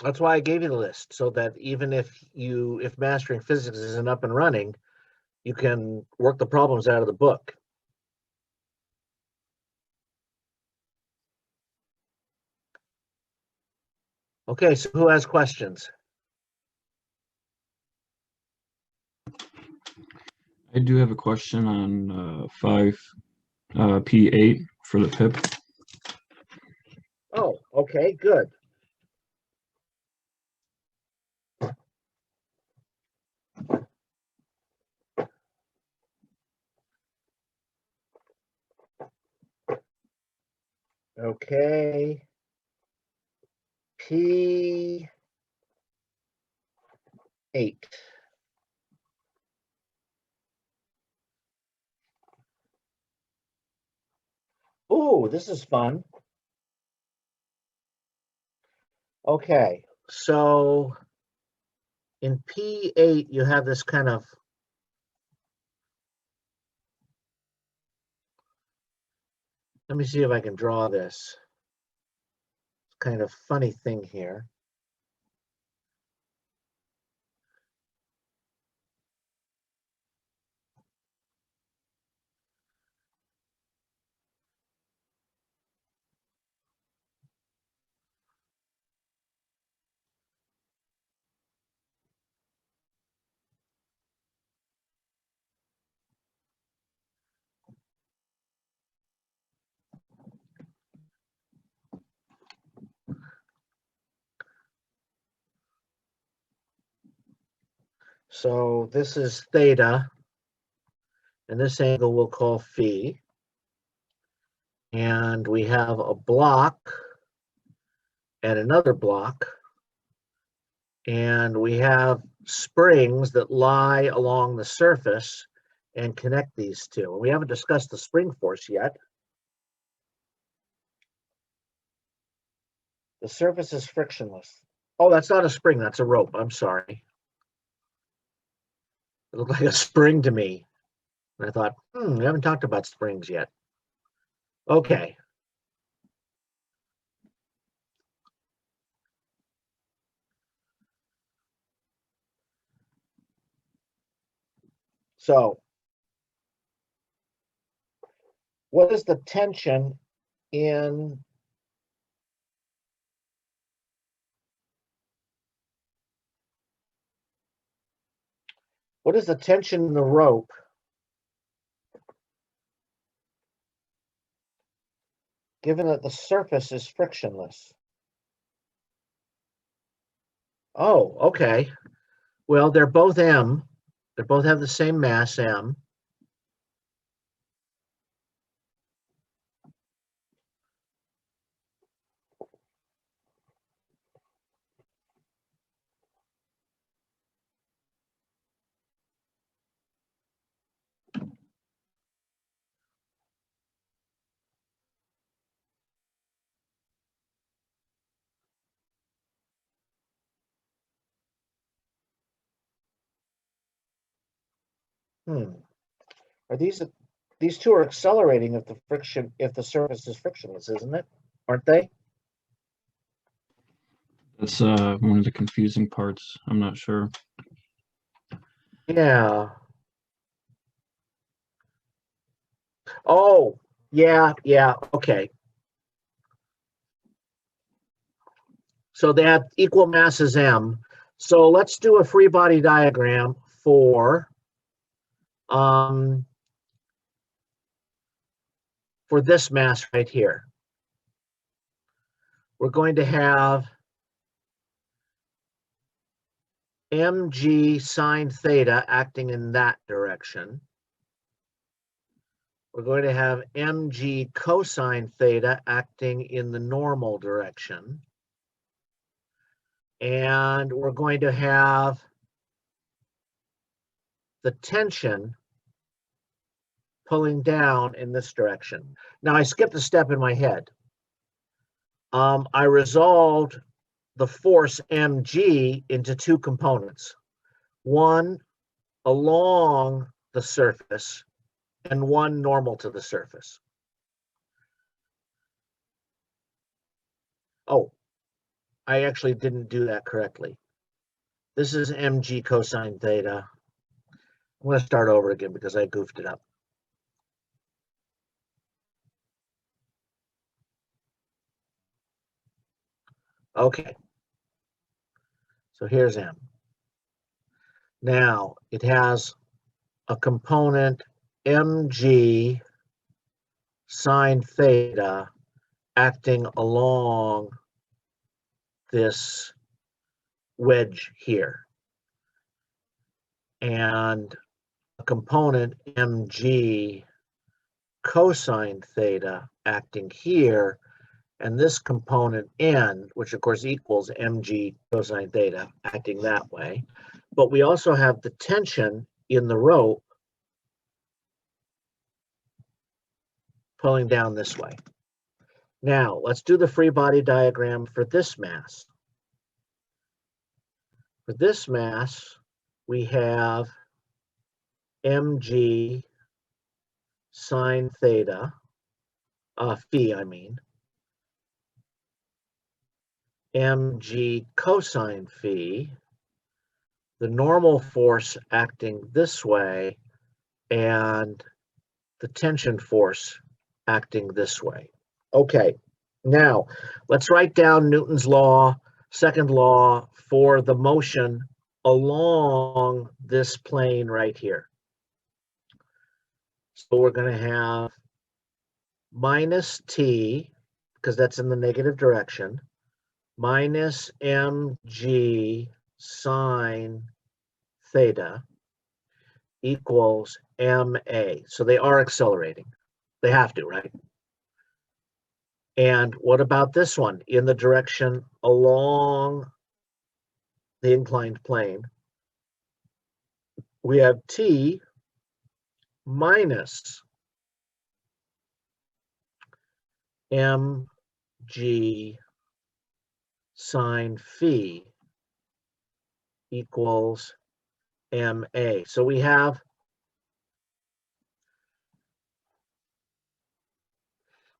That's why I gave you the list, so that even if mastering physics isn't up and running, you can work the problems out of the book. Okay, so who has questions? I do have a question on 5P8 for the pip. Oh, okay, good. Okay. P8. Oh, this is fun. Okay, so in P8, you have this kind of, let me see if I can draw this kind of funny thing here. So this is theta, and this angle we'll call phi. And we have a block and another block. And we have springs that lie along the surface and connect these two. And we haven't discussed the spring force yet. The surface is frictionless. Oh, that's not a spring, that's a rope. I'm sorry. It looked like a spring to me. And I thought, we haven't talked about springs yet. Okay. So, what is the tension in the rope given that the surface is frictionless? Oh, okay. Well, they're both M. They both have the same mass, M. Are these two are accelerating if the surface is frictionless, isn't it? Aren't they? That's one of the confusing parts. I'm not sure. Yeah. Oh, yeah, okay. So they have equal masses M. So let's do a free body diagram for this mass right here. We're going to have mg sine theta acting in that direction. We're going to have mg cosine theta acting in the normal direction. And we're going to have the tension pulling down in this direction. Now, I skipped a step in my head. I resolved the force mg into two components. One along the surface and one normal to the surface. Oh, I actually didn't do that correctly. This is mg cosine theta. I'm going to start over again because I goofed it up. Okay. So here's m. Now it has a component mg sine theta acting along this wedge here, and a component mg cosine theta acting here, and this component n, which of course equals mg cosine theta, acting that way. But we also have the tension in the rope pulling down this way. Now, let's do the free body diagram for this mass. For this mass, we have mg sine theta, phi, I mean, mg cosine phi, the normal force acting this way, and the tension force acting this way. Okay, now let's write down Newton's law, second law, for the motion along this plane right here. So we're going to have minus t, because that's in the negative direction, minus mg sine theta equals ma. So they are accelerating. They have to, right? And what about this one in the direction along the inclined plane? We have t minus mg sine phi equals ma. So we have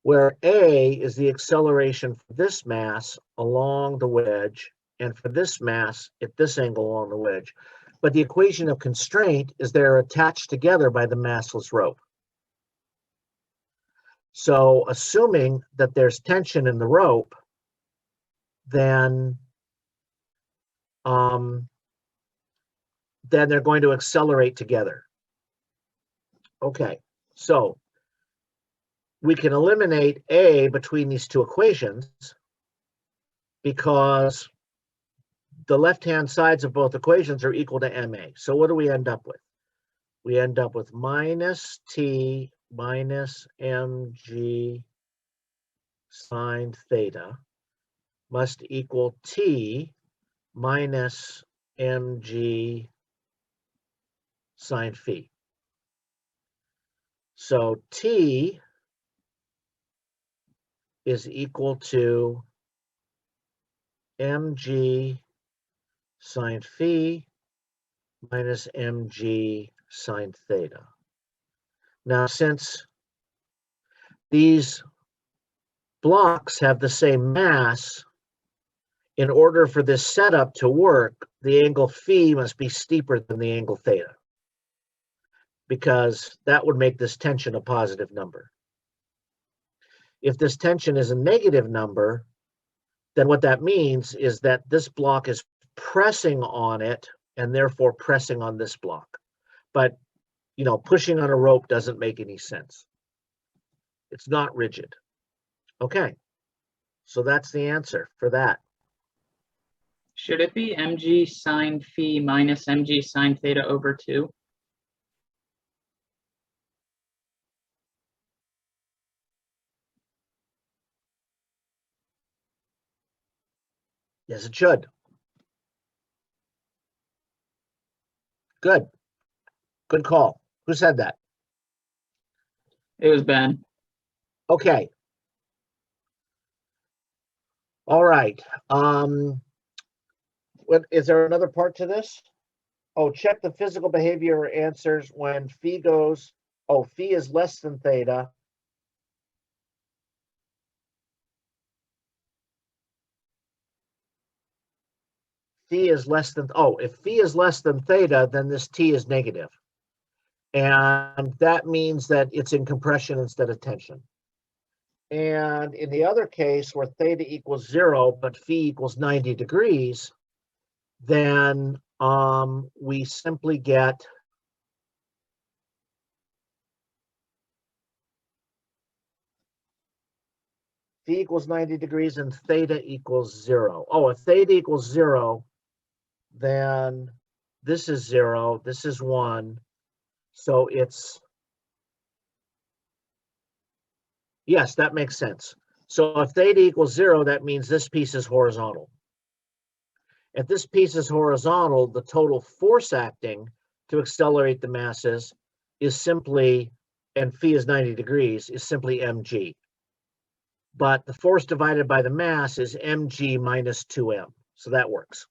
where a is the acceleration for this mass along the wedge, and for this mass at this angle along the wedge. But the equation of constraint is they're attached together by the massless rope. So assuming that there's tension in the rope, then they're going to accelerate together. Okay, so we can eliminate a between these two equations because the left-hand sides of both equations are equal to ma. So what do we end up with? We end up with minus t minus mg sine theta must equal t minus mg sine phi. So t is equal to mg sine phi minus mg sine theta. Now, since these blocks have the same mass, in order for this setup to work, the angle phi must be steeper than the angle theta, because that would make this tension a positive number. If this tension is a negative number, then what that means is that this block is pressing on it and therefore pressing on this block. But, you know, pushing on a rope doesn't make any sense. It's not rigid. Okay, so that's the answer for that. Should it be mg sine phi minus mg sine theta over 2? Yes, it should. Good. Good call. Who said that? It was Ben. Okay. All right. Is there another part to this? Oh, check the physical behavior answers when phi goes. Oh, phi is less than theta. phi is less than, oh, if phi is less than theta, then this t is negative. And that means that it's in compression instead of tension. And in the other case where theta equals 0, but phi equals 90 degrees, then we simply get phi equals 90 degrees and theta equals 0. Oh, if theta equals 0, then this is 0, this is 1. So it's, yes, that makes sense. So if theta equals 0, that means this piece is horizontal. If this piece is horizontal, the total force acting to accelerate the masses is simply, and phi is 90 degrees, is simply mg. But the force divided by the mass is mg minus 2m. So that works.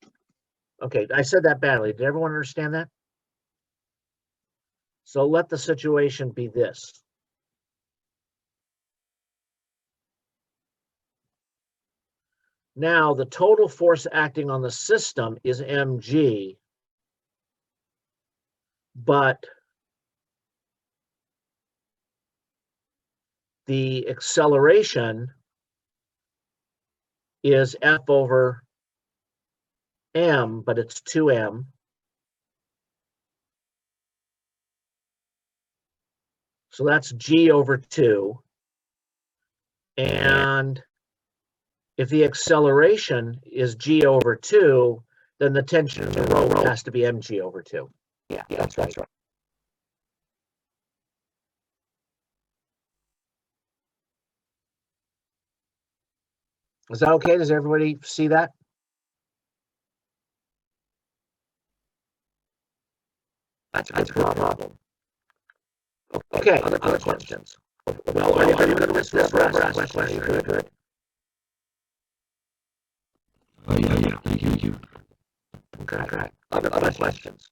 Okay, I said that badly. Did everyone understand that? So let the situation be this. Now, the total force acting on the system is mg, but the acceleration is F over m, but it's 2m. So that's g over 2. And if the acceleration is g over 2, then the tension in the rope has to be mg over 2. Yeah, that's right. Is that okay? Does everybody see that? That's a good problem. Okay, other questions? Well, are you going to miss this question? Good. Yeah, thank you. Okay. Other questions?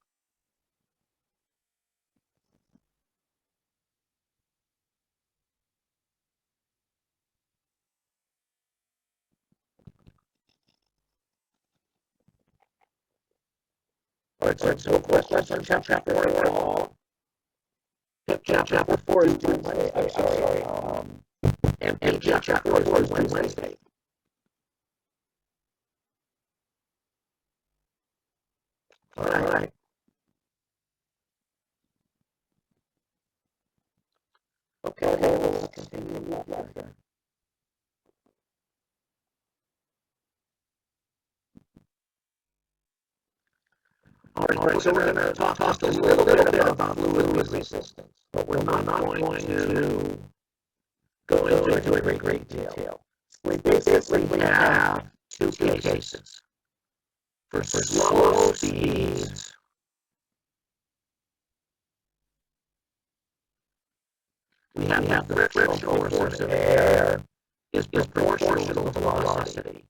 All right, so question chapter 4. Chapter 4 is due Wednesday. I'm sorry. And chapter 4 is due Wednesday. All right. Okay, let's continue with that. All right, so we're going to talk a little bit about fluid resistance, but we're not going to go into great detail. We basically have two cases. For slow speeds, we have the frictional force of air is proportional to the velocity.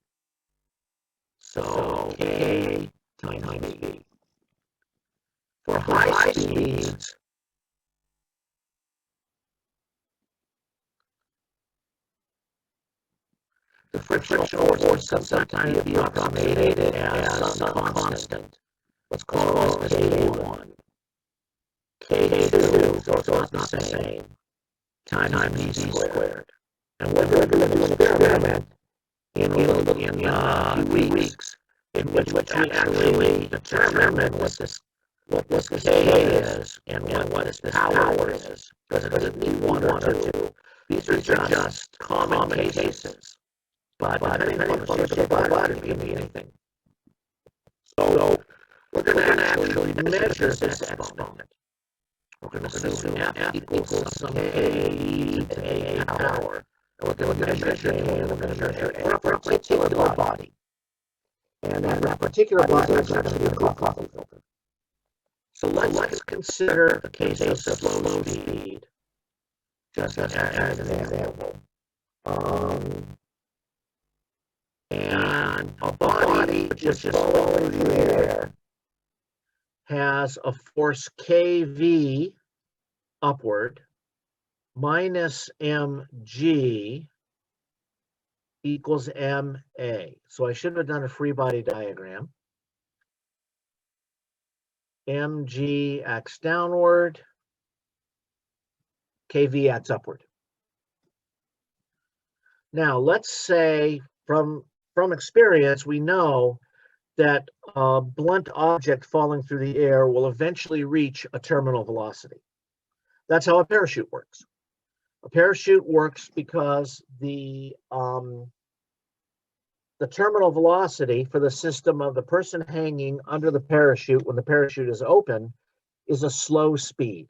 So K times V. For high speeds, the frictional force can sometimes be approximated as some constant. Let's call this K1. K2, so it's not the same, times V squared. And we're going to do an experiment in a few weeks in which we actually determine what this K is and what this power is. Does it need 1 or 2? These are just common cases. But depending on the function of the body, it can be anything. So we're going to actually measure this exponent. We're going to assume F equals some K to A power. And we're going to measure K, and we're going to measure A for a particular body. And that particular body is going to be a coffee filter. So let's consider a case of slow speed, just as an example. And a body which is just flowing through the air has a force kV upward minus mg equals ma. So I should have done a free body diagram. mg acts downward, kv acts upward. Now, let's say from experience, we know that a blunt object falling through the air will eventually reach a terminal velocity. That's how a parachute works. A parachute works because the terminal velocity for the system of the person hanging under the parachute when the parachute is open is a slow speed.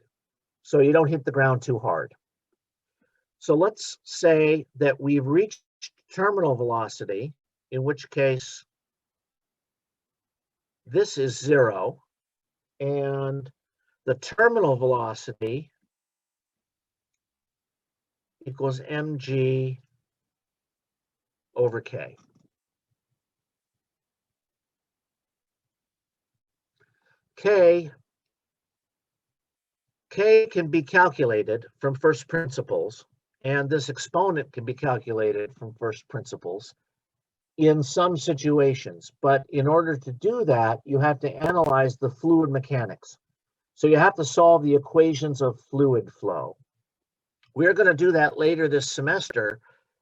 So you don't hit the ground too hard. So let's say that we've reached terminal velocity, in which case this is 0, and the terminal velocity equals mg over k. K can be calculated from first principles, and this exponent can be calculated from first principles in some situations. But in order to do that, you have to analyze the fluid mechanics. So you have to solve the equations of fluid flow. We're going to do that later this semester,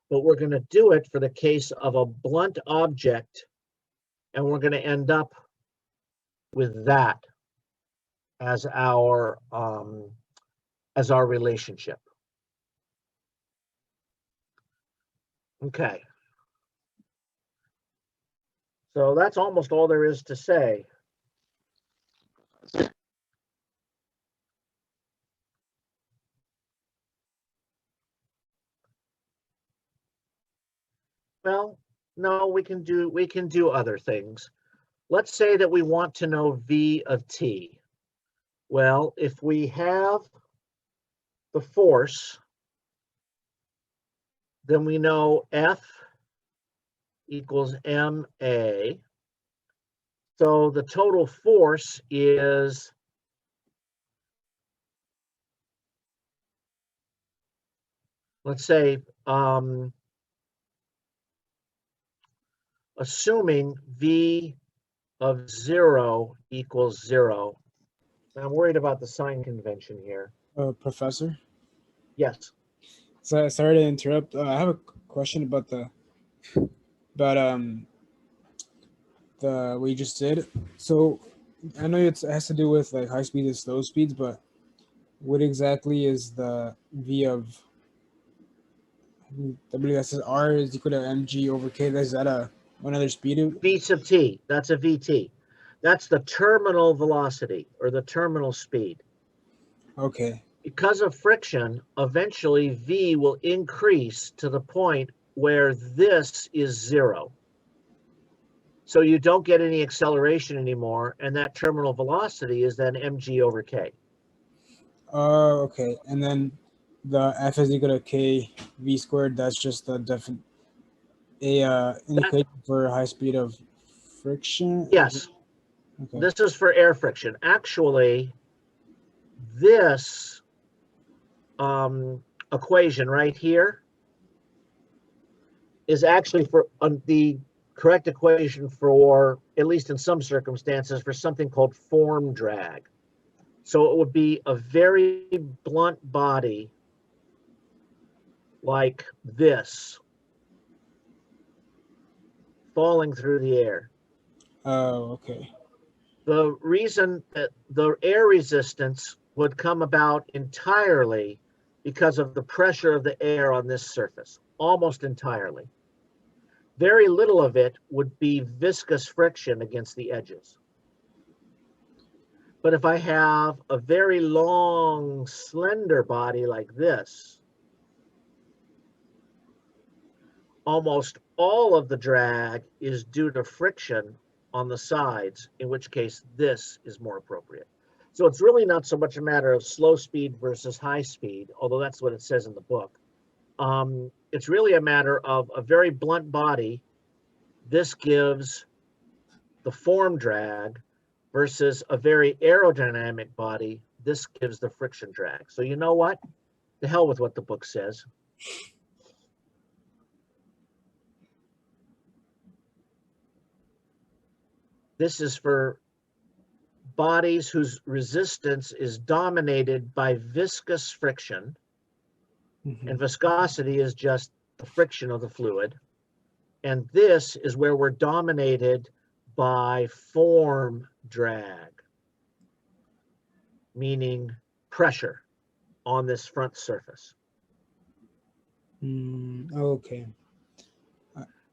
but we're going to do it for the case of a blunt object, and we're going to end up with that as our relationship. Okay. So that's almost all there is to say. Well, no, we can do other things. Let's say that we want to know V of t. Well, if we have the force, then we know F equals ma. So the total force is let's say assuming V of 0 equals 0. I'm worried about the sign convention here. Professor? Yes. So sorry to interrupt. I have a question about the what you just did. So I know it has to do with like high speed and slow speeds, but what exactly is the V of WSR is equal to mg over k? Is that another speed? V sub t, that's a VT. That's the terminal velocity or the terminal speed. Okay. Because of friction, eventually V will increase to the point where this is 0. So you don't get any acceleration anymore, and that terminal velocity is then mg over k. Okay. And then the F is equal to k v squared. That's just the indication for high speed of friction. Yes. Okay. This is for air friction. Actually, this equation right here is actually for the correct equation for, at least in some circumstances, for something called form drag. So it would be a very blunt body like this falling through the air. Oh, okay. The reason that the air resistance would come about entirely because of the pressure of the air on this surface, almost entirely. Very little of it would be viscous friction against the edges. But if I have a very long, slender body like this, almost all of the drag is due to friction on the sides, in which case this is more appropriate. So it's really not so much a matter of slow speed versus high speed, although that's what it says in the book. It's really a matter of a very blunt body. This gives the form drag versus a very aerodynamic body. This gives the friction drag. So you know what? The hell with what the book says. This is for bodies whose resistance is dominated by viscous friction, and viscosity is just the friction of the fluid. And this is where we're dominated by form drag, meaning pressure on this front surface. Okay.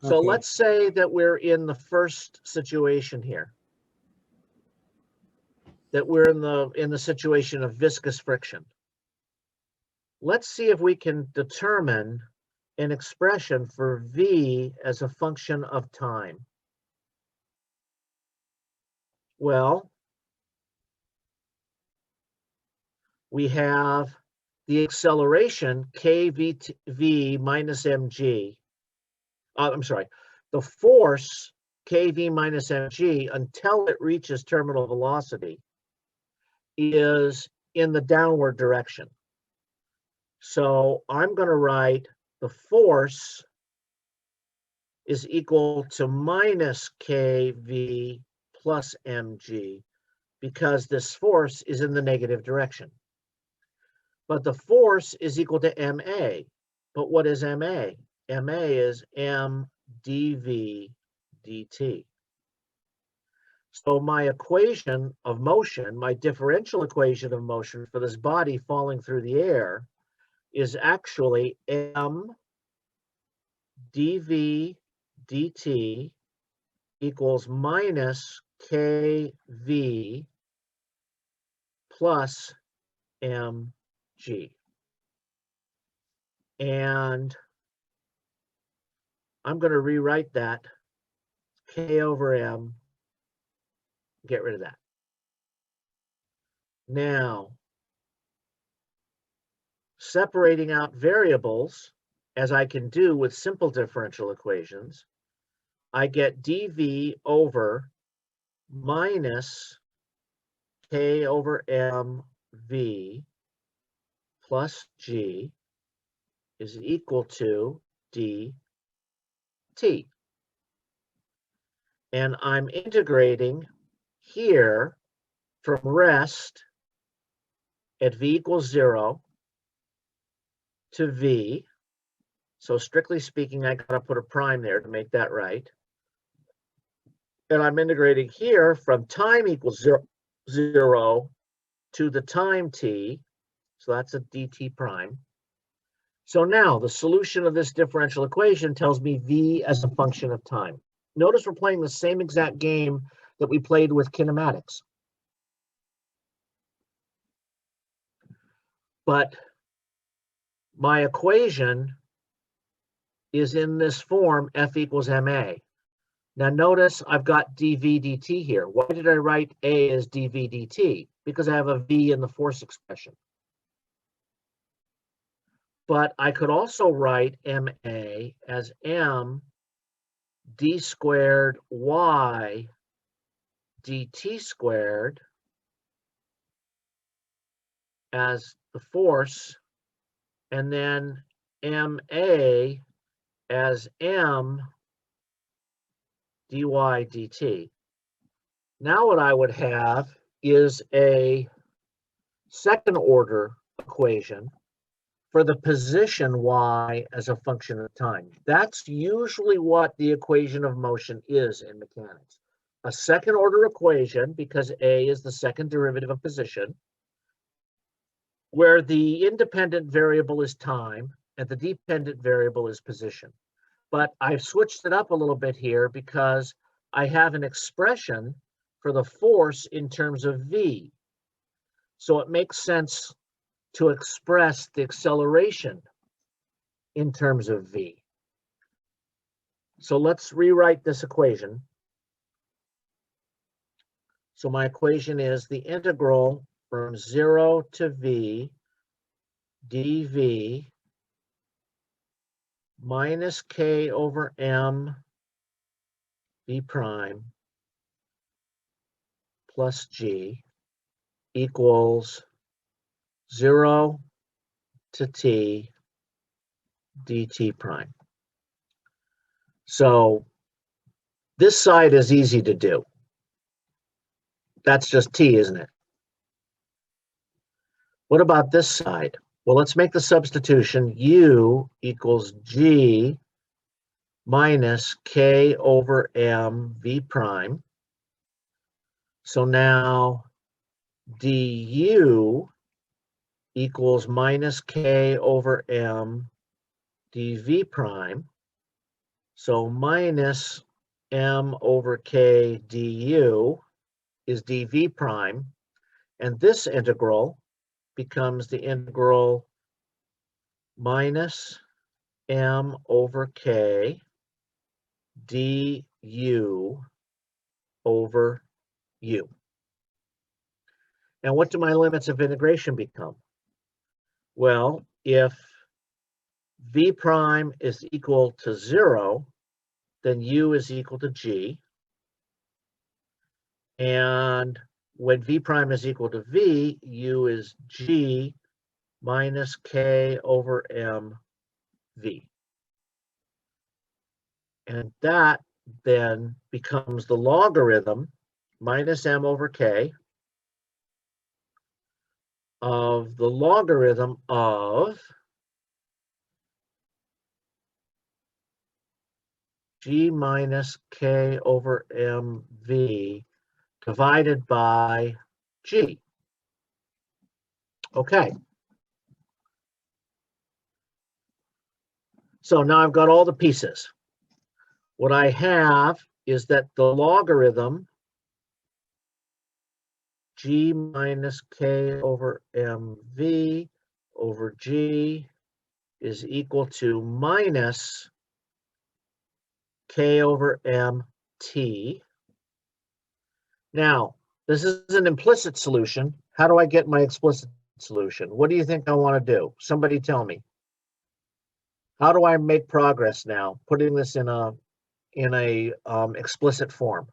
So Okay. let's say that we're in the first situation here, that we're in the situation of viscous friction. Let's see if we can determine an expression for V as a function of time. Well, we have the acceleration kv minus mg. I'm sorry, the force kv minus mg until it reaches terminal velocity is in the downward direction. So I'm going to write the force is equal to minus kv plus mg, because this force is in the negative direction. But the force is equal to ma. But what is ma? Ma is m dv dt. So my equation of motion, my differential equation of motion for this body falling through the air, is actually m dv dt equals minus kv plus mg. And I'm going to rewrite that k over m, get rid of that. Now, separating out variables, as I can do with simple differential equations, I get dv over minus k over mv plus g is equal to dt. And I'm integrating here from rest at v equals 0 to v. So strictly speaking, I got to put a prime there to make that right. And I'm integrating here from time equals 0 to the time t. So that's a dt prime. So now the solution of this differential equation tells me v as a function of time. Notice we're playing the same exact game that we played with kinematics. But my equation is in this form, F equals ma. Now notice I've got dv dt here. Why did I write a as dv dt? Because I have a v in the force expression. But I could also write ma as m d squared y dt squared as the force, and then ma as m dy dt. Now what I would have is a second order equation for the position y as a function of time. That's usually what the equation of motion is in mechanics. A second order equation, because a is the second derivative of position, where the independent variable is time and the dependent variable is position. But I've switched it up a little bit here because I have an expression for the force in terms of v. So it makes sense to express the acceleration in terms of v. So let's rewrite this equation. So my equation is the integral from 0 to v dv minus k over m v prime plus g equals 0 to t dt prime. So this side is easy to do. That's just t, isn't it? What about this side? Well, let's make the substitution. U equals G minus K over M V prime. So now du equals minus K over M dV prime. So minus M over K du is dV prime. And this integral becomes the integral minus M over K du over U. And what do my limits of integration become? Well, if V prime is equal to 0, then U is equal to G. And when V prime is equal to V, U is G minus K over M V. And that then becomes the logarithm minus M over K of the logarithm of G minus K over MV divided by G. Okay. So now I've got all the pieces. What I have is that the logarithm G minus K over MV over G is equal to minus K over MT. Now, this is an implicit solution. How do I get my explicit solution? What do you think I want to do? Somebody tell me. How do I make progress now, putting this in a explicit form?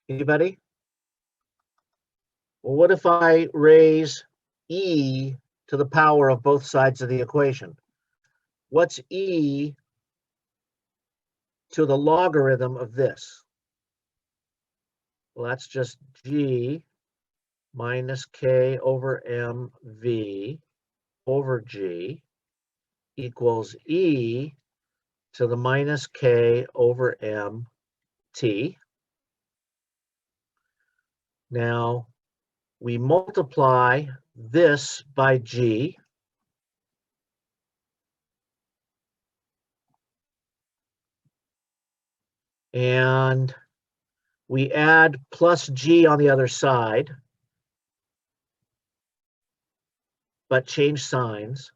Anybody? Well, what if I raise e to the power of both sides of the equation? What's e to the logarithm of this? Well, that's just G minus K over MV over G equals e to the minus K over MT. Now, we multiply this by G. And we add plus G on the other side, but change signs.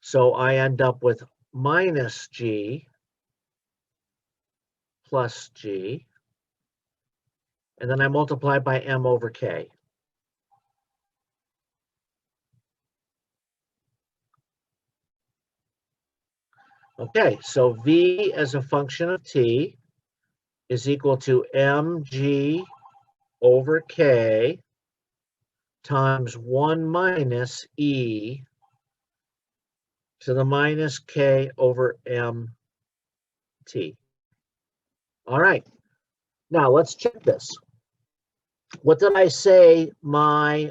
So I end up with minus G plus G. And then I multiply by M over K. Okay, so V as a function of T is equal to mg over K times 1 minus E to the minus K over MT. All right, now let's check this. What did I say my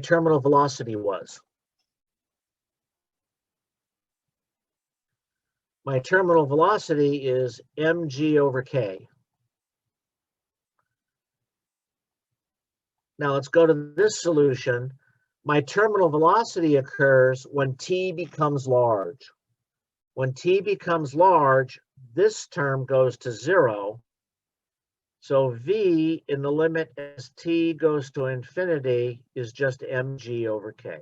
terminal velocity was? My terminal velocity is mg over K. Now let's go to this solution. My terminal velocity occurs when t becomes large. When t becomes large, this term goes to 0. So v in the limit as t goes to infinity is just mg over K.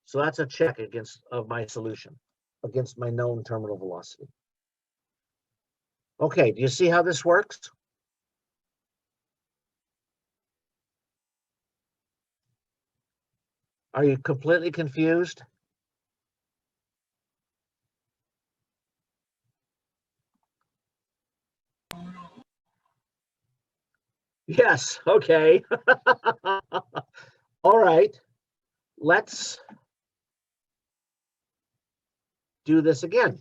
So that's a check of my solution against my known terminal velocity. Okay, do you see how this works? Are you completely confused? Yes, okay. All right, let's do this again.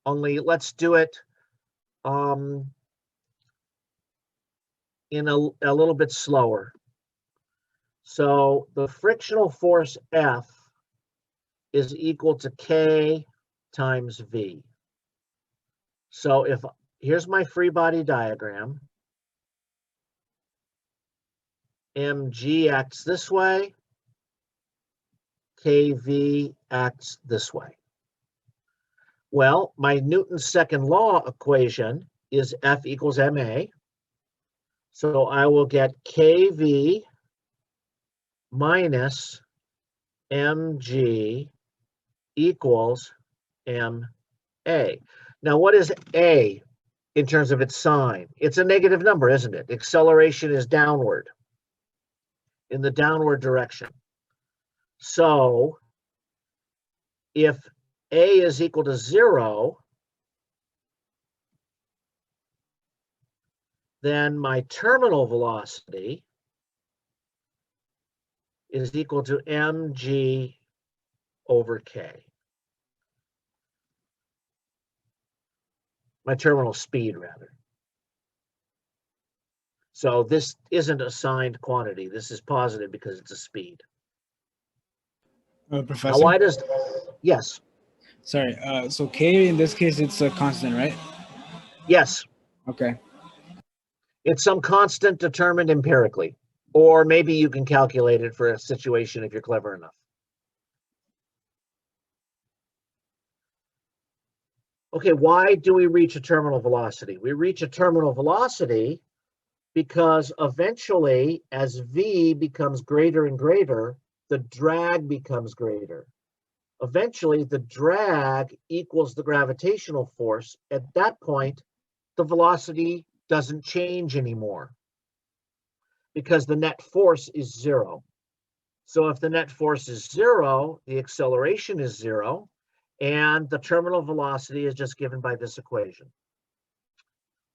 Only let's do it in a little bit slower. So the frictional force F is equal to K times V. So if here's my free body diagram, mg acts this way, kv acts this way. Well, my Newton's second law equation is F equals ma. So I will get kv minus mg equals ma. Now, what is a in terms of its sign? It's a negative number, isn't it? Acceleration is downward, in the downward direction. So if a is equal to 0, then my terminal velocity is equal to mg over k. My terminal speed, rather. So this isn't a signed quantity. This is positive because it's a speed. Now, Professor, why does, yes, sorry. So K in this case, it's a constant, right? yes, Okay. it's some constant determined empirically, or maybe you can calculate it for a situation if you're clever enough. Okay, why do we reach a terminal velocity? We reach a terminal velocity because eventually, as v becomes greater and greater, the drag becomes greater. Eventually, the drag equals the gravitational force. At that point, the velocity doesn't change anymore because the net force is 0. So if the net force is 0, the acceleration is 0, and the terminal velocity is just given by this equation.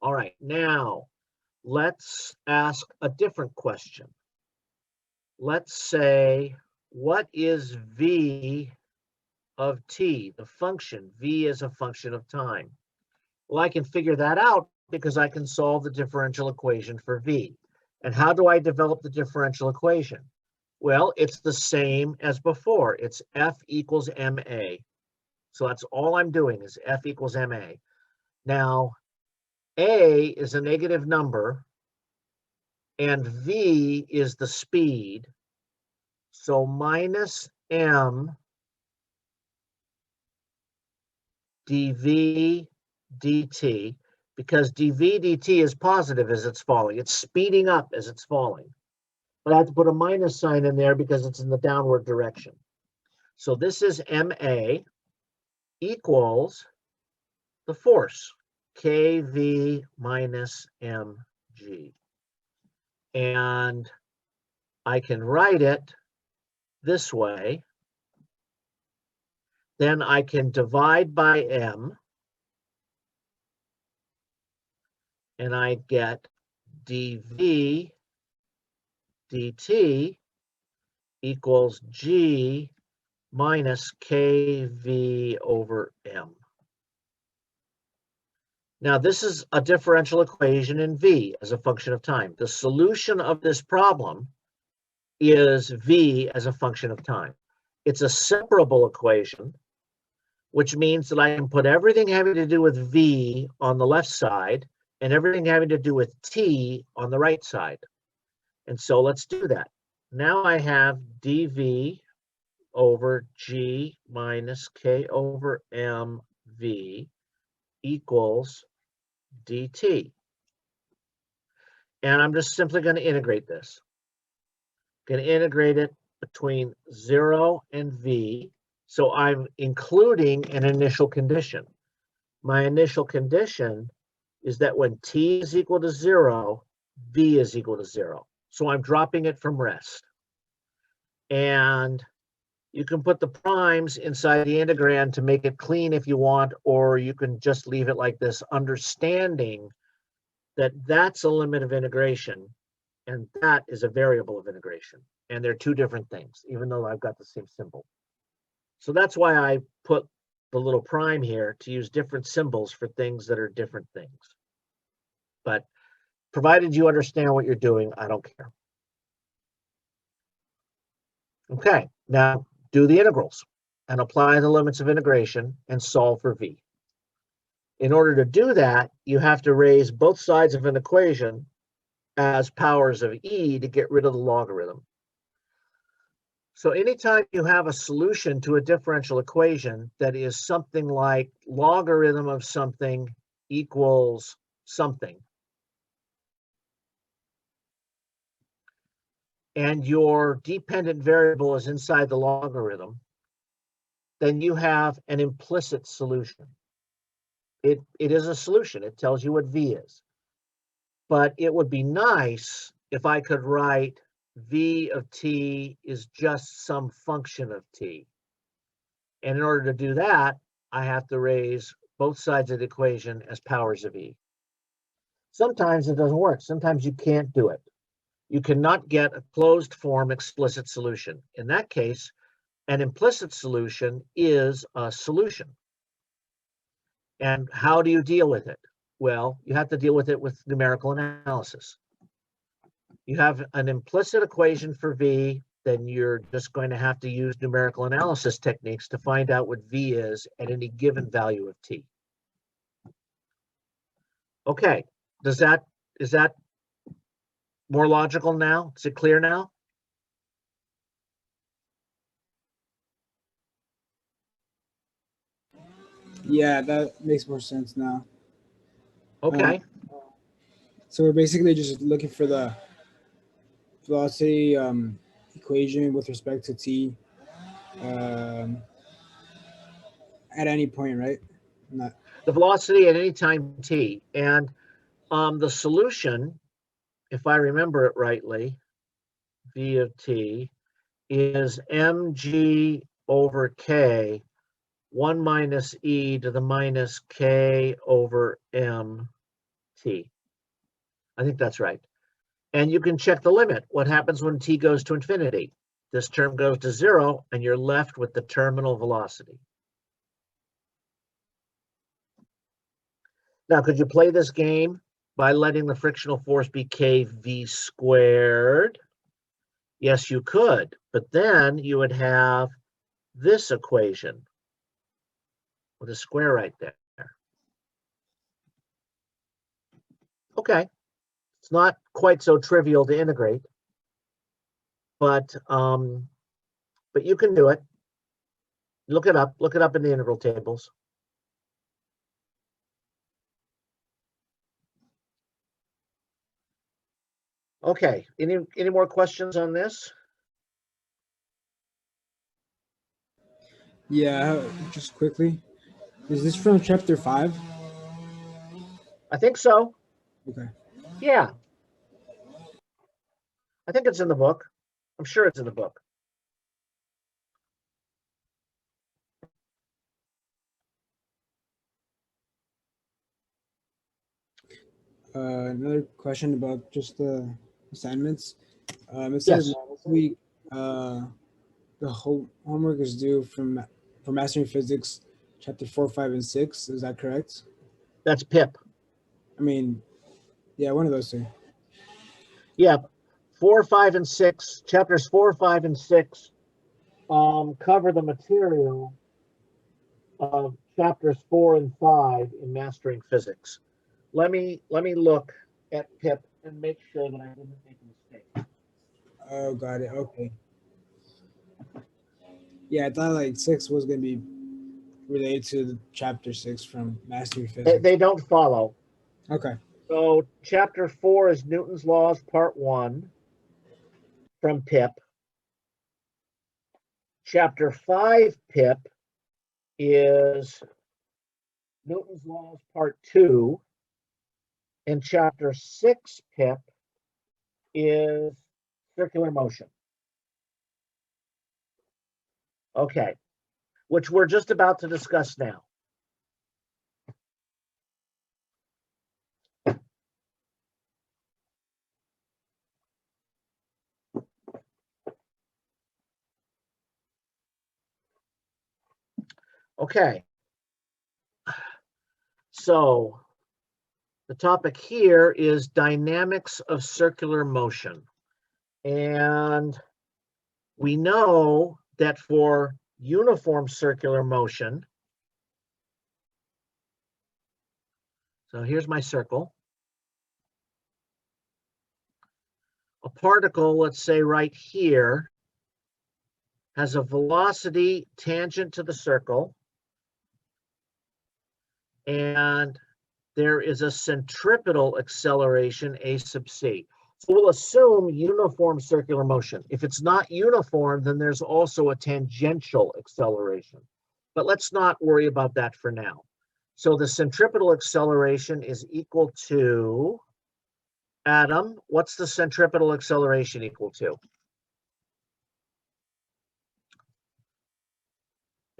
All right, now let's ask a different question. Let's say, what is v of t, the function? V is a function of time. Well, I can figure that out because I can solve the differential equation for v. And how do I develop the differential equation? Well, it's the same as before. It's F equals ma. So that's all I'm doing is F equals ma. Now, a is a negative number, and v is the speed. So minus m dv dt, because dv dt is positive as it's falling. It's speeding up as it's falling. But I have to put a minus sign in there because it's in the downward direction. So this is ma equals the force, kv minus mg. And I can write it this way. Then I can divide by m, and I get dv dt equals g minus kv over m. Now, this is a differential equation in v as a function of time. The solution of this problem is v as a function of time. It's a separable equation, which means that I can put everything having to do with v on the left side and everything having to do with t on the right side. And so let's do that. Now I have dv over g minus k over mv equals dt. And I'm just simply going to integrate this. Going to integrate it between 0 and v. So I'm including an initial condition. My initial condition is that when t is equal to 0, v is equal to 0. So I'm dropping it from rest. And you can put the primes inside the integrand to make it clean if you want, or you can just leave it like this, understanding that that's a limit of integration and that is a variable of integration. And they're two different things, even though I've got the same symbol. So that's why I put the little prime here to use different symbols for things that are different things. But provided you understand what you're doing, I don't care. Okay, now do the integrals and apply the limits of integration and solve for v. In order to do that, you have to raise both sides of an equation as powers of e to get rid of the logarithm. So anytime you have a solution to a differential equation that is something like logarithm of something equals something, and your dependent variable is inside the logarithm, then you have an implicit solution. It is a solution. It tells you what v is. But it would be nice if I could write v of t is just some function of t. And in order to do that, I have to raise both sides of the equation as powers of e. Sometimes it doesn't work. Sometimes you can't do it. You cannot get a closed form explicit solution. In that case, an implicit solution is a solution. And how do you deal with it? Well, you have to deal with it with numerical analysis. You have an implicit equation for v, then you're just going to have to use numerical analysis techniques to find out what v is at any given value of t. Okay, is that more logical now? Is it clear now? Yeah, that makes more sense now. Okay. So we're basically just looking for the velocity equation with respect to t at any point, right? Not. The velocity at any time t. And the solution, if I remember it rightly, v of t is mg over k, 1 minus e to the minus k over mt. I think that's right. And you can check the limit. What happens when t goes to infinity? This term goes to 0, and you're left with the terminal velocity. Now, could you play this game by letting the frictional force be kv squared? Yes, you could, but then you would have this equation with a square right there. Okay, it's not quite so trivial to integrate, but you can do it. Look it up in the integral tables. Okay, any more questions on this? Yeah, just quickly. Is this from chapter 5? I think so. Okay. Yeah. I think it's in the book. I'm sure it's in the book. Another question about just the assignments. It says Yes. next week the whole homework is due for Mastering Physics, chapter 4, 5, and 6. Is that correct? That's PIP. I mean, yeah, one of those two. Yeah, 4, 5, and 6, chapters 4, 5, and 6 cover the material of chapters 4 and 5 in Mastering Physics. Let me look at PIP and make sure that I didn't make a mistake. Oh, got it. Okay. Yeah, I thought like 6 was gonna be related to the chapter 6 from Mastering Physics. They don't follow. Okay. So chapter 4 is Newton's Laws, part 1 from PIP. Chapter 5 PIP is Newton's Laws, part 2. And chapter 6 PIP is circular motion. Okay, which we're just about to discuss now. Okay, So the topic here is dynamics of circular motion. And we know that for uniform circular motion, so here's my circle. A particle, let's say right here, has a velocity tangent to the circle, and there is a centripetal acceleration, a sub c. So we'll assume uniform circular motion. If it's not uniform, then there's also a tangential acceleration. But let's not worry about that for now. So the centripetal acceleration is equal to, Adam, what's the centripetal acceleration equal to?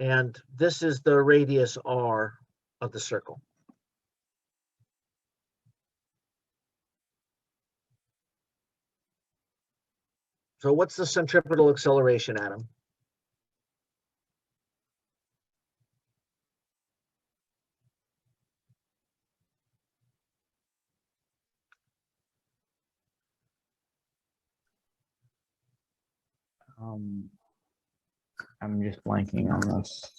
And this is the radius r of the circle. So what's the centripetal acceleration, Adam? I'm just blanking on this.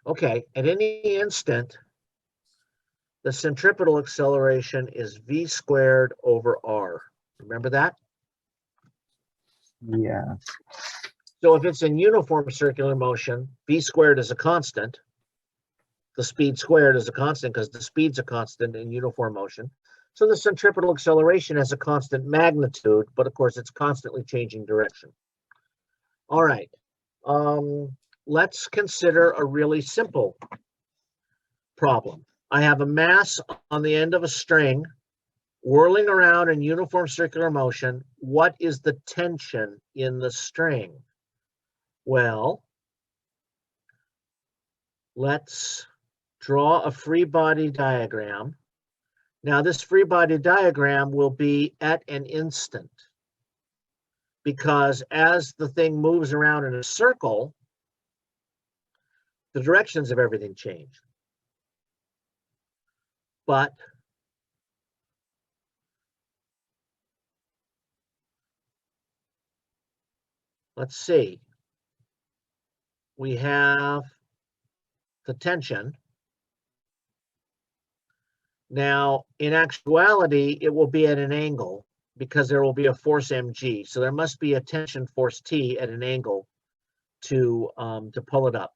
Okay, at any instant, the centripetal acceleration is v squared over r. Remember that? Yeah. So if it's in uniform circular motion, v squared is a constant. The speed squared is a constant because the speed's a constant in uniform motion. So the centripetal acceleration has a constant magnitude, but of course it's constantly changing direction. All right, let's consider a really simple problem. I have a mass on the end of a string whirling around in uniform circular motion. What is the tension in the string? Well, let's draw a free body diagram. Now, this free body diagram will be at an instant, because as the thing moves around in a circle, the directions of everything change. But let's see. We have the tension. Now, in actuality, it will be at an angle because there will be a force mg. So there must be a tension force T at an angle to pull it up.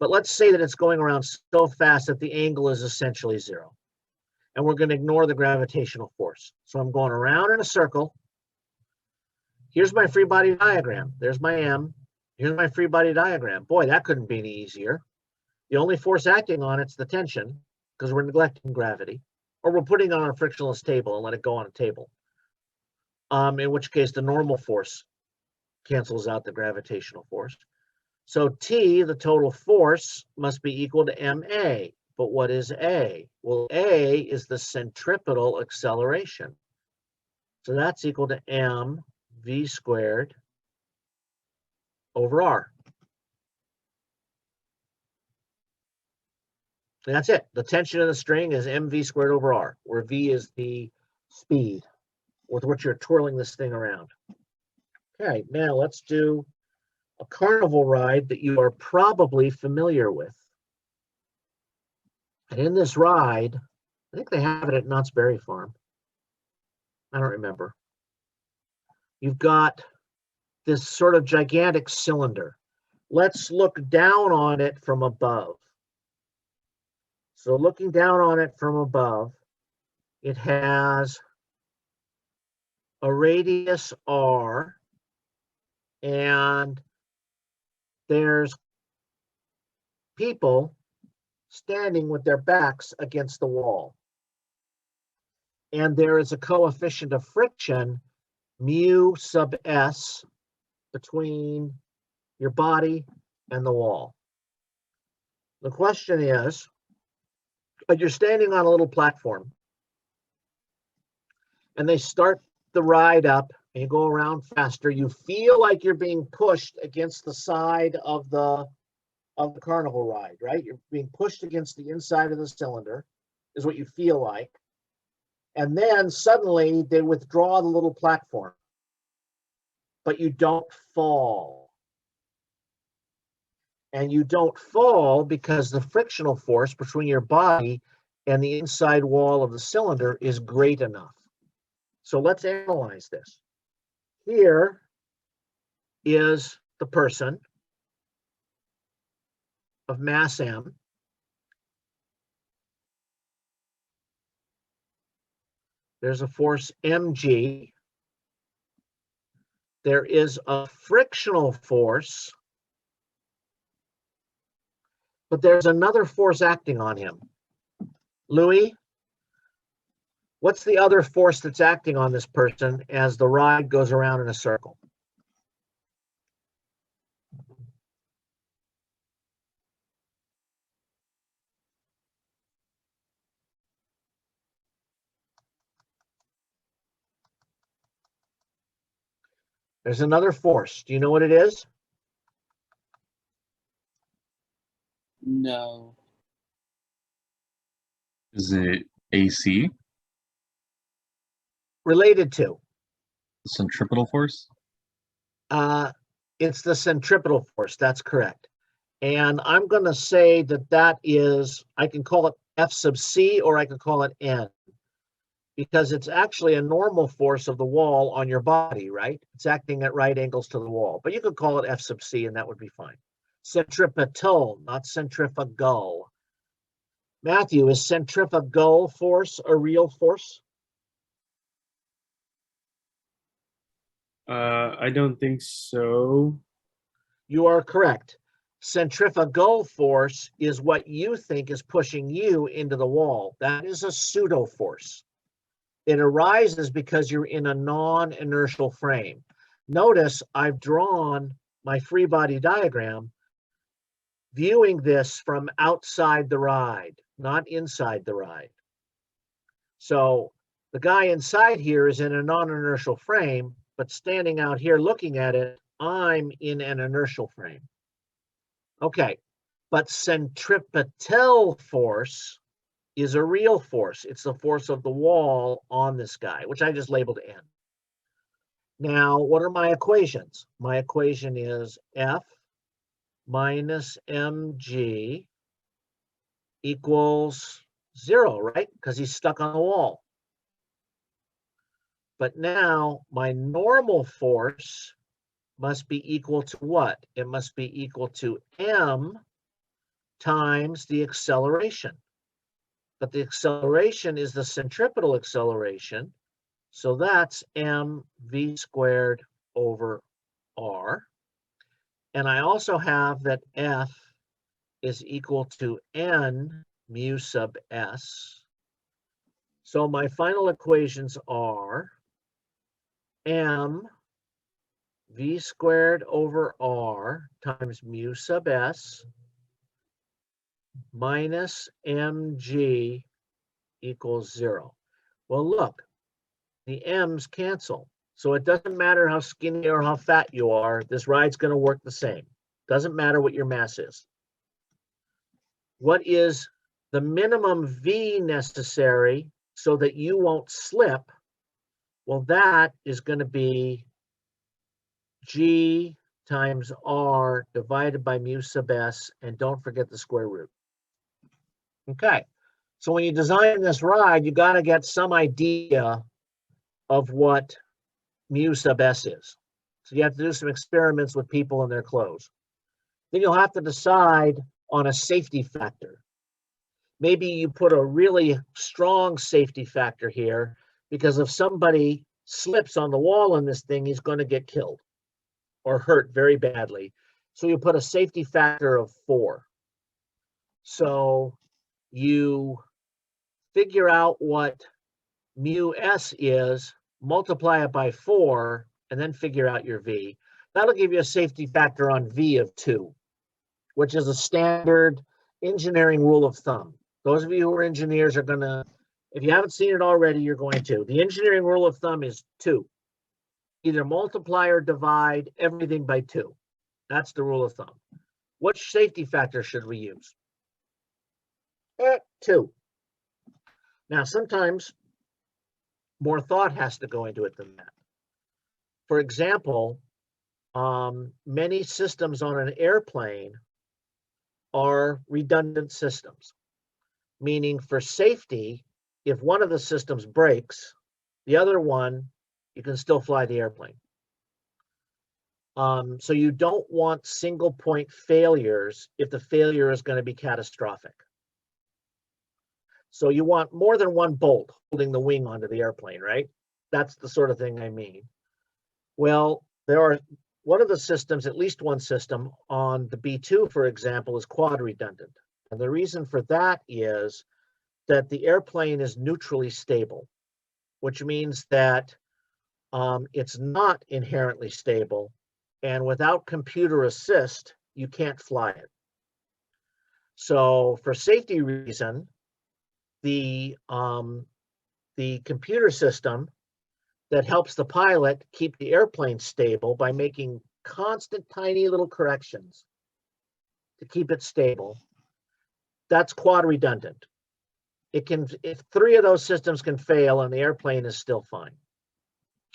But let's say that it's going around so fast that the angle is essentially zero. And we're going to ignore the gravitational force. So I'm going around in a circle. Here's my free body diagram. There's my M. Here's my free body diagram. Boy, that couldn't be any easier. The only force acting on it's the tension, because we're neglecting gravity. Or we're putting it on a frictionless table and let it go on a table. In which case the normal force cancels out the gravitational force. So T, the total force, must be equal to ma. But what is A? Well, A is the centripetal acceleration. So that's equal to mv squared over r. And that's it. The tension of the string is mv squared over r, where v is the speed with which you're twirling this thing around. Okay, now let's do a carnival ride that you are probably familiar with. And in this ride, I think they have it at Knott's Berry Farm. I don't remember. You've got this sort of gigantic cylinder. Let's look down on it from above. So looking down on it from above, it has a radius r, and there's people standing with their backs against the wall. And there is a coefficient of friction, mu sub s, between your body and the wall. The question is, you're standing on a little platform, and they start the ride up, and you go around faster. You feel like you're being pushed against the side of the of the carnival ride, right? You're being pushed against the inside of the cylinder, is what you feel like. And then suddenly they withdraw the little platform, but you don't fall. And you don't fall because the frictional force between your body and the inside wall of the cylinder is great enough. So let's analyze this. Here is the person of mass M. There's a force mg. There is a frictional force, but there's another force acting on him. Louis, what's the other force that's acting on this person as the ride goes around in a circle? There's another force. Do you know what it is? No. Is it AC? Related to? Centripetal force? It's the centripetal force. That's correct. And I'm going to say that that is, I can call it F sub C or I could call it N, because it's actually a normal force of the wall on your body, right? It's acting at right angles to the wall, but you could call it F sub C and that would be fine. Centripetal, not centrifugal. Matthew, is centrifugal force a real force? I don't think so. You are correct. Centrifugal force is what you think is pushing you into the wall. That is a pseudo force. It arises because you're in a non-inertial frame. Notice I've drawn my free body diagram viewing this from outside the ride, not inside the ride. So the guy inside here is in a non-inertial frame, but standing out here looking at it, I'm in an inertial frame. Okay, but centripetal force is a real force. It's the force of the wall on this guy, which I just labeled N. Now, what are my equations? My equation is F minus mg equals 0, right? Because he's stuck on the wall. But now my normal force must be equal to what? It must be equal to m times the acceleration. But the acceleration is the centripetal acceleration. So that's mv squared over r. And I also have that F is equal to n mu sub s. So my final equations are m v squared over r times mu sub s minus mg equals 0. Well, look, the m's cancel. So it doesn't matter how skinny or how fat you are, this ride's going to work the same. Doesn't matter what your mass is. What is the minimum V necessary so that you won't slip? Well, that is going to be G times R divided by mu sub s, and don't forget the square root. Okay, so when you design this ride, you got to get some idea of what mu sub s is. So you have to do some experiments with people in their clothes. Then you'll have to decide on a safety factor. Maybe you put a really strong safety factor here, because if somebody slips on the wall in this thing, he's going to get killed or hurt very badly. So you put a safety factor of 4. So you figure out what mu s is, multiply it by 4, and then figure out your V. That'll give you a safety factor on V of 2, which is a standard engineering rule of thumb. Those of you who are engineers are going to, if you haven't seen it already, you're going to. The engineering rule of thumb is 2. Either multiply or divide everything by 2. That's the rule of thumb. Which safety factor should we use? 2. Now, sometimes more thought has to go into it than that. For example, many systems on an airplane are redundant systems, meaning for safety, if one of the systems breaks, the other one, you can still fly the airplane. So you don't want single point failures if the failure is going to be catastrophic. So you want more than one bolt holding the wing onto the airplane, right? That's the sort of thing I mean. Well, there are one of the systems, at least one system on the B2, for example, is quad redundant. And the reason for that is that the airplane is neutrally stable, which means that it's not inherently stable. And without computer assist, you can't fly it. So for safety reason, the computer system that helps the pilot keep the airplane stable by making constant tiny little corrections to keep it stable, that's quad redundant. It can, if 3 of those systems can fail and the airplane is still fine.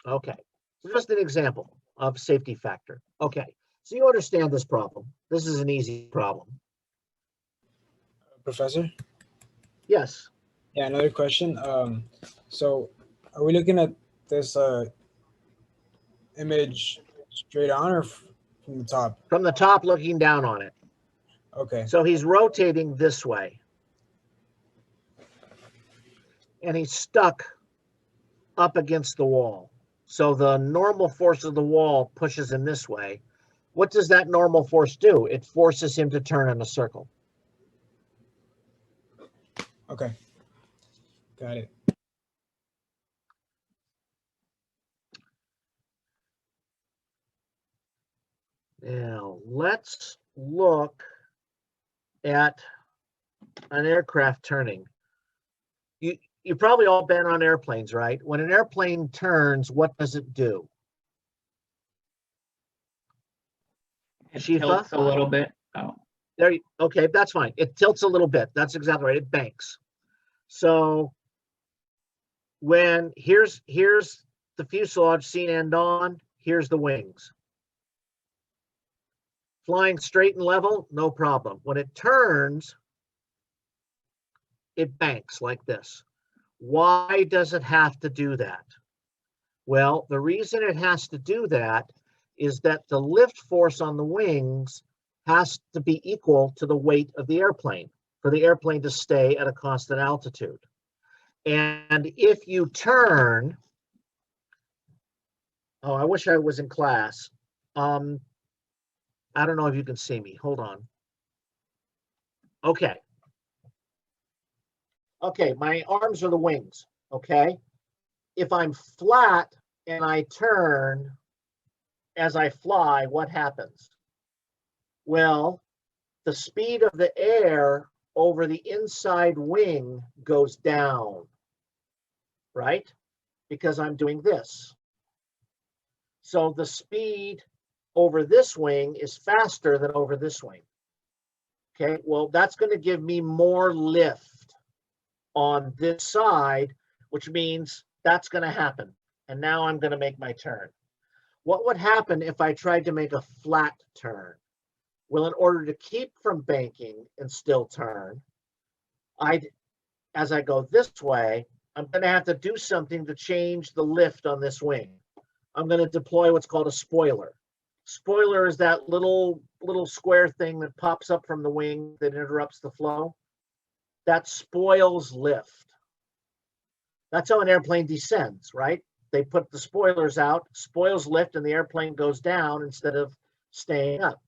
Okay, so just an example of safety factor. Okay, so you understand this problem. This is an easy problem. Professor? Yes. Yeah, another question. So are we looking at this image straight on or from the top? From the top looking down on it. Okay. So he's rotating this way. And he's stuck up against the wall. So the normal force of the wall pushes him this way. What does that normal force do? It forces him to turn in a circle. Okay. Got it. Now, let's look at an aircraft turning. You probably all been on airplanes, right? When an airplane turns, what does it do? It Shifa? tilts a little bit. Oh, There, okay, that's fine. It tilts a little bit. That's exactly right. It banks. So when here's the fuselage seen end on, here's the wings. Flying straight and level, no problem. When it turns, it banks like this. Why does it have to do that? Well, the reason it has to do that is that the lift force on the wings has to be equal to the weight of the airplane for the airplane to stay at a constant altitude. And if you turn, oh, I wish I was in class. I don't know if you can see me. Hold on. Okay. Okay, my arms are the wings, okay? If I'm flat and I turn as I fly, what happens? Well, the speed of the air over the inside wing goes down, right? Because I'm doing this. So the speed over this wing is faster than over this wing. Okay, well, that's going to give me more lift on this side, which means that's going to happen. And now I'm going to make my turn. What would happen if I tried to make a flat turn? Well, in order to keep from banking and still turn, as I go this way, I'm going to have to do something to change the lift on this wing. I'm going to deploy what's called a spoiler. Spoiler is that little square thing that pops up from the wing that interrupts the flow. That spoils lift. That's how an airplane descends, right? They put the spoilers out, spoils lift, and the airplane goes down instead of staying up.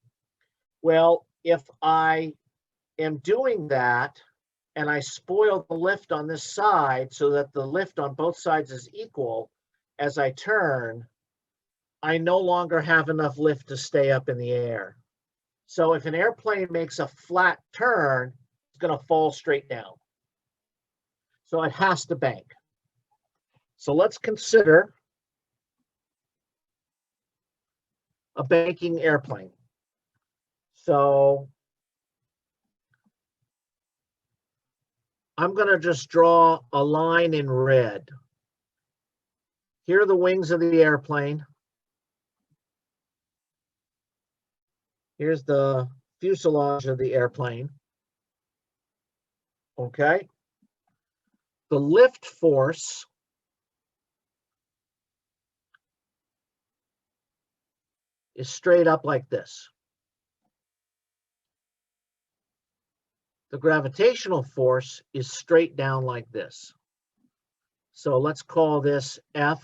Well, if I am doing that and I spoil the lift on this side so that the lift on both sides is equal, as I turn, I no longer have enough lift to stay up in the air. So if an airplane makes a flat turn, it's going to fall straight down. So it has to bank. So let's consider a banking airplane. So I'm going to just draw a line in red. Here are the wings of the airplane. Here's the fuselage of the airplane. Okay. The lift force is straight up like this. The gravitational force is straight down like this. So let's call this F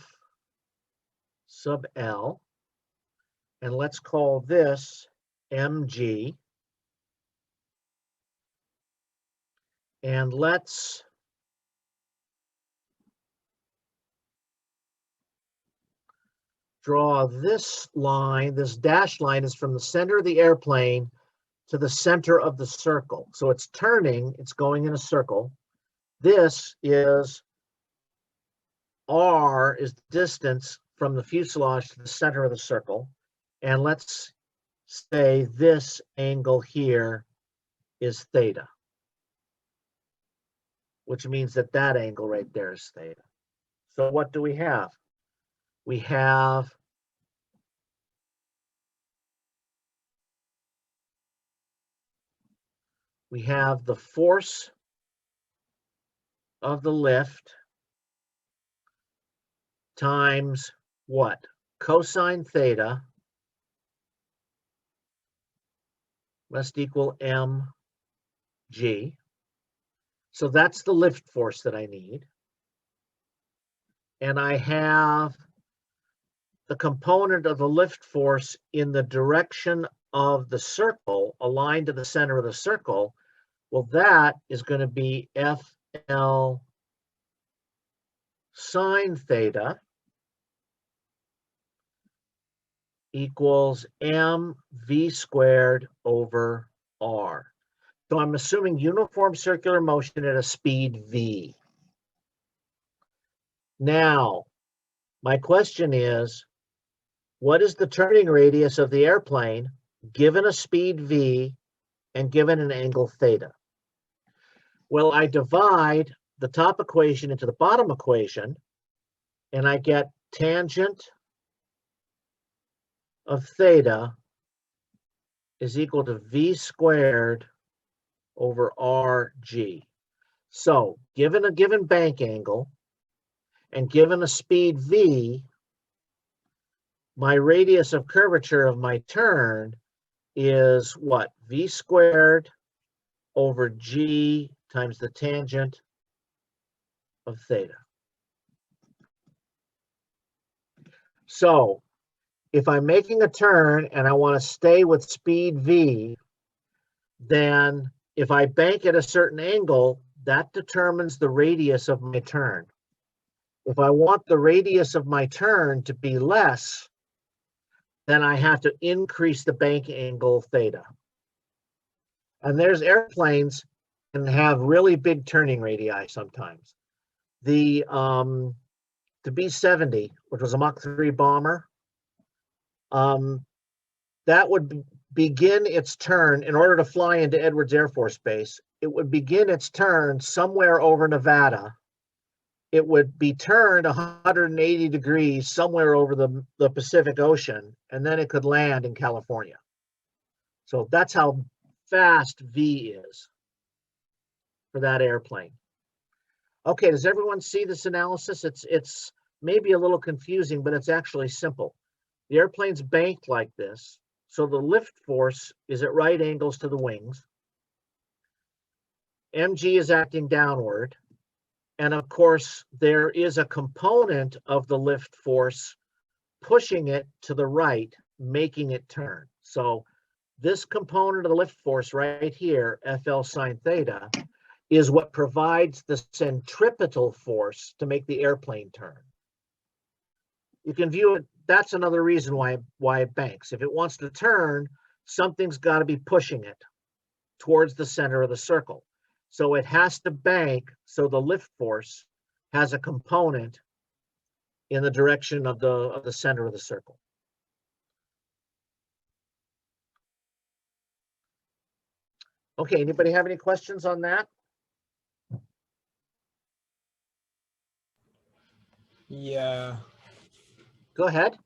sub L. And let's call this mg. And let's draw this line. This dashed line is from the center of the airplane to the center of the circle. So it's turning, it's going in a circle. This is R is the distance from the fuselage to the center of the circle. And let's say this angle here is theta, which means that that angle right there is theta. So what do we have? We have the force of the lift times what? Cosine theta must equal mg. So that's the lift force that I need. And I have the component of the lift force in the direction of the circle, aligned to the center of the circle. Well, that is going to be FL sine theta equals mv squared over r. So I'm assuming uniform circular motion at a speed v. Now, my question is, what is the turning radius of the airplane given a speed v and given an angle theta? Well, I divide the top equation into the bottom equation, and I get tangent of theta is equal to v squared over rg. So given a given bank angle and given a speed v, my radius of curvature of my turn is what? V squared over g times the tangent of theta. So if I'm making a turn and I want to stay with speed v, then if I bank at a certain angle, that determines the radius of my turn. If I want the radius of my turn to be less, then I have to increase the bank angle theta. And there's airplanes can have really big turning radii sometimes. The B-70, which was a Mach 3 bomber, that would begin its turn in order to fly into Edwards Air Force Base. It would begin its turn somewhere over Nevada. It would be turned 180 degrees somewhere over the Pacific Ocean, and then it could land in California. So that's how fast V is for that airplane. Okay, does everyone see this analysis? It's maybe a little confusing, but it's actually simple. The airplane's banked like this, so the lift force is at right angles to the wings. mg is acting downward. And of course, there is a component of the lift force pushing it to the right, making it turn. So this component of the lift force right here, FL sine theta, is what provides the centripetal force to make the airplane turn. You can view it, that's another reason why it banks. If it wants to turn, something's got to be pushing it towards the center of the circle. So it has to bank, so the lift force has a component in the direction of the center of the circle. Okay, anybody have any questions on that? Yeah. Go ahead.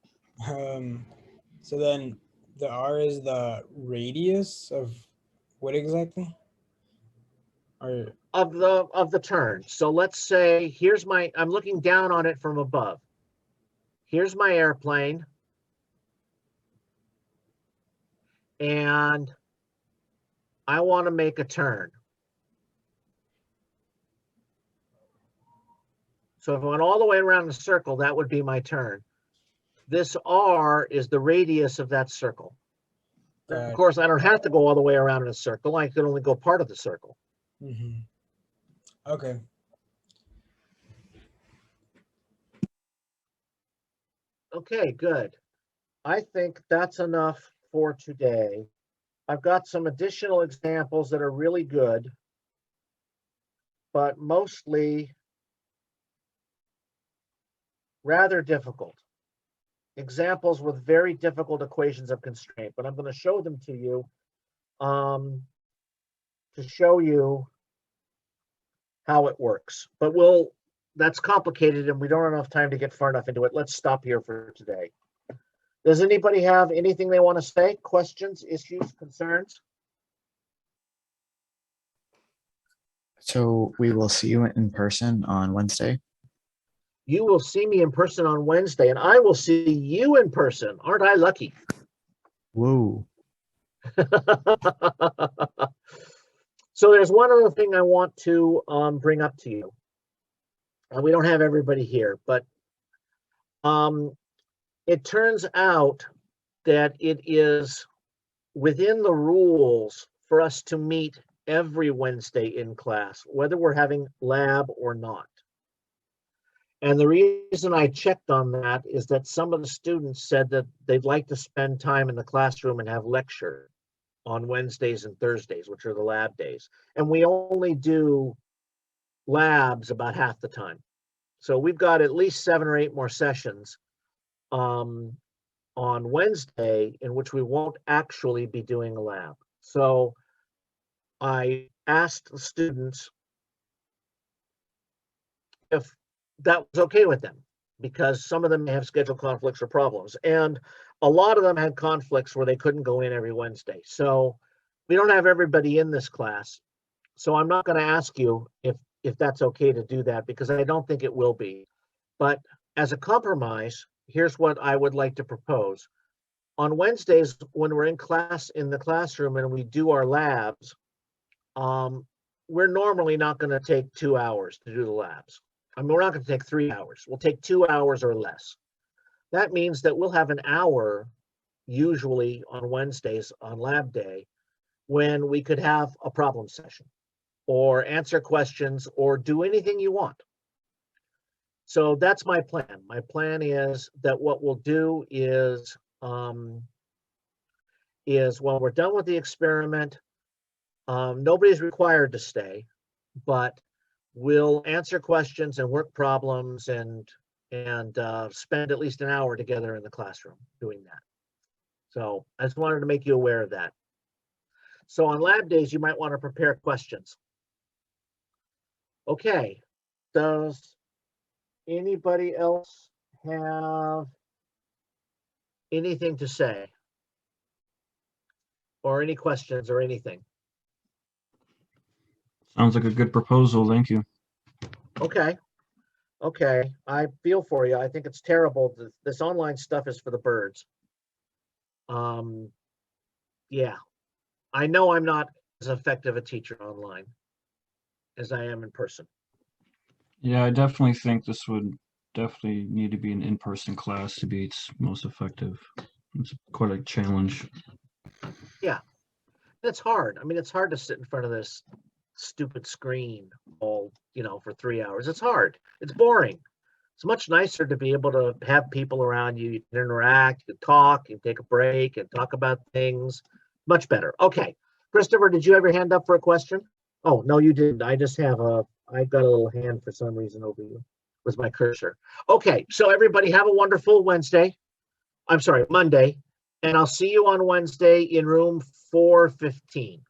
So then the R is the radius of what exactly? Or Of the turn. So let's say, here's my, I'm looking down on it from above. Here's my airplane. And I want to make a turn. So if I went all the way around the circle, that would be my turn. This R is the radius of that circle. Of got course, I don't have to go all the way around in a circle. I could only go part of the circle. Okay. Okay, good. I think that's enough for today. I've got some additional examples that are really good, but mostly rather difficult. Examples with very difficult equations of constraint, but I'm going to show them to you to show you how it works. But that's complicated and we don't have enough time to get far enough into it. Let's stop here for today. Does anybody have anything they want to say? Questions, issues, concerns? So we will see you in person on Wednesday. You will see me in person on Wednesday, and I will see you in person. Aren't I lucky? Whoa. So there's one other thing I want to bring up to you. We don't have everybody here, but it turns out that it is within the rules for us to meet every Wednesday in class, whether we're having lab or not. And the reason I checked on that is that some of the students said that they'd like to spend time in the classroom and have lecture on Wednesdays and Thursdays, which are the lab days. And we only do labs about half the time. So we've got at least 7 or 8 more sessions on Wednesday in which we won't actually be doing a lab. So I asked the students if that was okay with them, because some of them may have schedule conflicts or problems. And a lot of them had conflicts where they couldn't go in every Wednesday. So we don't have everybody in this class. So I'm not going to ask you if that's okay to do that, because I don't think it will be. But as a compromise, here's what I would like to propose. On Wednesdays, when we're in class in the classroom and we do our labs, we're normally not going to take 2 hours to do the labs. I mean, we're not going to take 3 hours. We'll take 2 hours or less. That means that we'll have an hour, usually on Wednesdays on lab day, when we could have a problem session or answer questions or do anything you want. So that's my plan. My plan is that what we'll do is when we're done with the experiment, nobody's required to stay, but we'll answer questions and work problems and spend at least an hour together in the classroom doing that. So I just wanted to make you aware of that. So on lab days, you might want to prepare questions. Okay, does anybody else have anything to say? Or any questions or anything? Sounds like a good proposal. Thank you. Okay. Okay, I feel for you. I think it's terrible. This online stuff is for the birds. Yeah, I know I'm not as effective a teacher online as I am in person. Yeah, I definitely think this would definitely need to be an in-person class to be its most effective. It's quite a challenge. Yeah, it's hard. I mean, it's hard to sit in front of this stupid screen all, for 3 hours. It's hard. It's boring. It's much nicer to be able to have people around you. You can interact, you can talk, you can take a break and talk about things. Much better. Okay. Christopher, did you have your hand up for a question? Oh, no, you didn't. I got a little hand for some reason over you with my cursor. Okay, so everybody have a wonderful Monday. And I'll see you on Wednesday in room 415.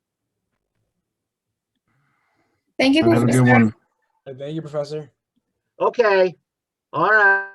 Thank you, Have a Professor. good one. Thank you, Professor. Okay, all right.